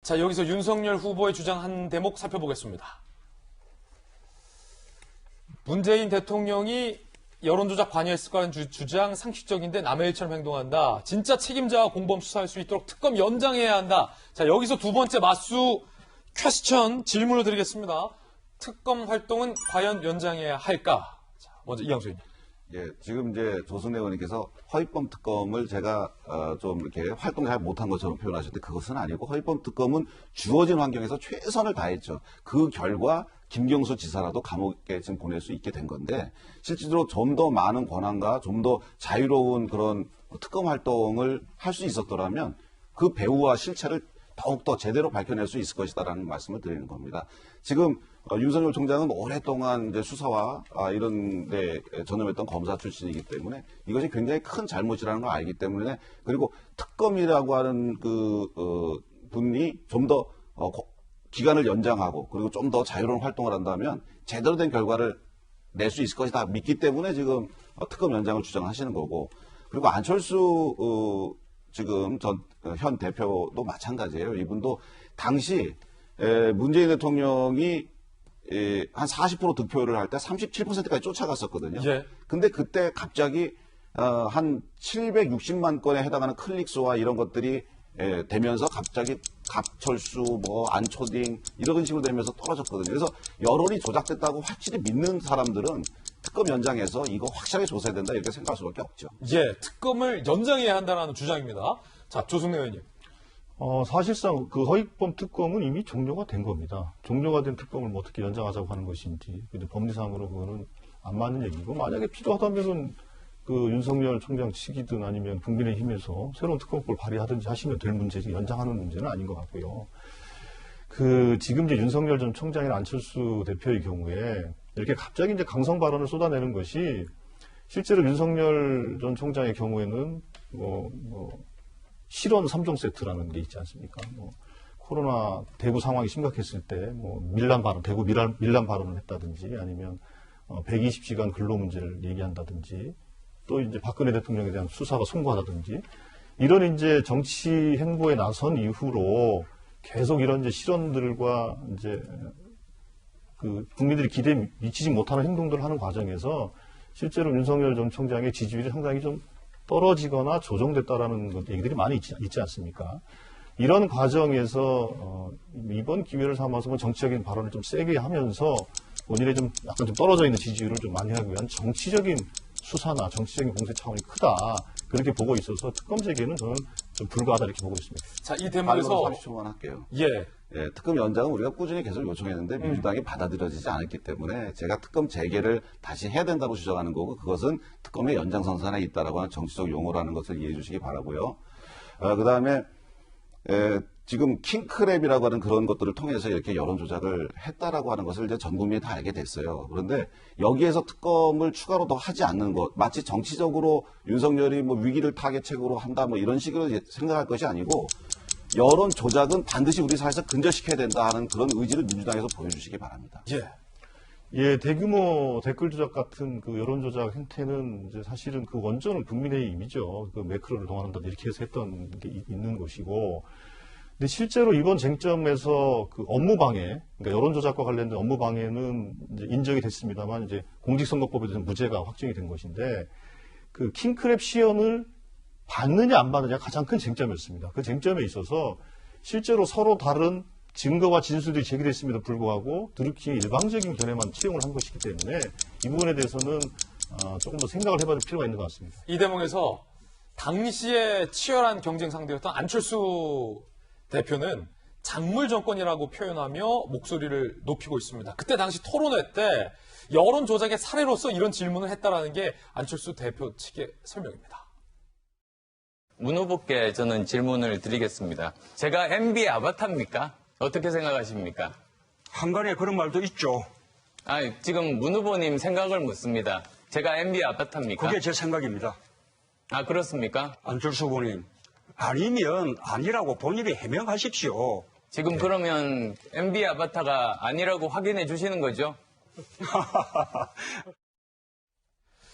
자, 여기서 윤석열 후보의 주장 한 대목 살펴보겠습니다. 문재인 대통령이 여론조작 관여했을 거라는 주장 상식적인데 남의 일처럼 행동한다. 진짜 책임자와 공범 수사할 수 있도록 특검 연장해야 한다. 자, 여기서 두 번째 맞수 퀘스천 질문을 드리겠습니다. 특검 활동은 과연 연장해야 할까? 자, 먼저 이양수 의원님. 예, 지금 이제 조승래 의원님께서 허위범 특검을 제가 좀 이렇게 활동 잘 못한 것처럼 표현하셨는데 그것은 아니고 허위범 특검은 주어진 환경에서 최선을 다했죠. 그 결과 김경수 지사라도 감옥에 지금 보낼 수 있게 된 건데 실질적으로 좀 더 많은 권한과 좀 더 자유로운 그런 특검 활동을 할 수 있었더라면 그 배후와 실체를 더욱더 제대로 밝혀낼 수 있을 것이다라는 말씀을 드리는 겁니다. 지금 윤석열 총장은 오랫동안 이제 수사와 이런 데 전념했던 검사 출신이기 때문에 이것이 굉장히 큰 잘못이라는 걸 알기 때문에 그리고 특검이라고 하는 분이 좀 더 기간을 연장하고 그리고 좀 더 자유로운 활동을 한다면 제대로 된 결과를 낼 수 있을 것이다 믿기 때문에 지금 특검 연장을 주장하시는 거고 그리고 안철수 지금 현 대표도 마찬가지예요. 이분도 당시 문재인 대통령이 한 40% 득표를 할 때 37%까지 쫓아갔었거든요. 예. 근데 그때 갑자기 한 760만 건에 해당하는 클릭수와 이런 것들이 되면서 갑자기 갑철수, 안초딩 이런 식으로 되면서 떨어졌거든요. 그래서 여론이 조작됐다고 확실히 믿는 사람들은 특검 연장해서 이거 확실하게 조사해야 된다 이렇게 생각할 수밖에 없죠. 예, 특검을 연장해야 한다는 주장입니다. 자, 조승래 의원님. 사실상 그 허위범 특검은 이미 종료가 된 겁니다. 종료가 된 특검을 뭐 어떻게 연장하자고 하는 것인지, 근데 법리상으로 그거는 안 맞는 얘기고, 만약에 필요하다면은 그 윤석열 총장 측이든 아니면 국민의힘에서 새로운 특검법을 발의하든지 하시면 될 문제지 연장하는 문제는 아닌 것 같고요. 지금 이제 윤석열 전 총장이나 안철수 대표의 경우에 이렇게 갑자기 이제 강성 발언을 쏟아내는 것이 실제로 윤석열 전 총장의 경우에는 실언 3종 세트라는 게 있지 않습니까? 코로나 대구 상황이 심각했을 때 밀란 발언, 대구 밀란 발언을 했다든지 아니면 120시간 근로 문제를 얘기한다든지 또 이제 박근혜 대통령에 대한 수사가 송구하다든지 이런 이제 정치 행보에 나선 이후로 계속 이런 이제 실언들과 이제 그 국민들이 기대에 미치지 못하는 행동들을 하는 과정에서 실제로 윤석열 전 총장의 지지율이 상당히 좀 떨어지거나 조정됐다라는 얘기들이 많이 있지 않습니까? 이런 과정에서 이번 기회를 삼아서 정치적인 발언을 좀 세게 하면서 본인의 좀 약간 좀 떨어져 있는 지지율을 좀 만회하기 위한 정치적인 수사나 정치적인 공세 차원이 크다. 그렇게 보고 있어서 특검 제기에는 저는 좀 불가하다 이렇게 보고 있습니다. 자, 이 대목에서 30초만 할게요. 예, 특검 연장은 우리가 꾸준히 계속 요청했는데 민주당이 받아들여지지 않았기 때문에 제가 특검 재개를 다시 해야 된다고 주장하는 거고 그것은 특검의 연장선상에 있다라고 하는 정치적 용어라는 것을 이해해 주시기 바라고요. 그다음에 지금 킹크랩이라고 하는 그런 것들을 통해서 이렇게 여론 조작을 했다라고 하는 것을 이제 전 국민이 다 알게 됐어요. 그런데 여기에서 특검을 추가로 더 하지 않는 것, 마치 정치적으로 윤석열이 위기를 타겟책으로 한다 이런 식으로 생각할 것이 아니고 여론 조작은 반드시 우리 사회에서 근절시켜야 된다 하는 그런 의지를 민주당에서 보여주시기 바랍니다. 예, 대규모 댓글 조작 같은 그 여론 조작 행태는 이제 사실은 그 원조는 국민의힘이죠. 그 매크로를 동원한다 이렇게 해서 했던 게 있는 것이고. 근데 실제로 이번 쟁점에서 그 업무 방해, 그러니까 여론 조작과 관련된 업무 방해는 이제 인정이 됐습니다만 이제 공직선거법에 대해서 무죄가 확정이 된 것인데 그 킹크랩 시연을 받느냐 안 받느냐 가장 큰 쟁점이었습니다. 그 쟁점에 있어서 실제로 서로 다른 증거와 진술들이 제기됐음에도 불구하고 드루킹의 일방적인 견해만 채용을 한 것이기 때문에 이 부분에 대해서는 조금 더 생각을 해봐야 될 필요가 있는 것 같습니다. 이 대목에서 당시에 치열한 경쟁 상대였던 안철수 대표는 작물 정권이라고 표현하며 목소리를 높이고 있습니다. 그때 당시 토론회 때 여론 조작의 사례로서 이런 질문을 했다라는 게 안철수 대표 측의 설명입니다. 문 후보께 저는 질문을 드리겠습니다. 제가 MB 아바타입니까? 어떻게 생각하십니까? 한간에 그런 말도 있죠. 지금 문 후보님 생각을 묻습니다. 제가 MB 아바타입니까? 그게 제 생각입니다. 그렇습니까? 안철수 후보님, 아니면 아니라고 본인이 해명하십시오. 지금 그러면 MB 아바타가 아니라고 확인해 주시는 거죠?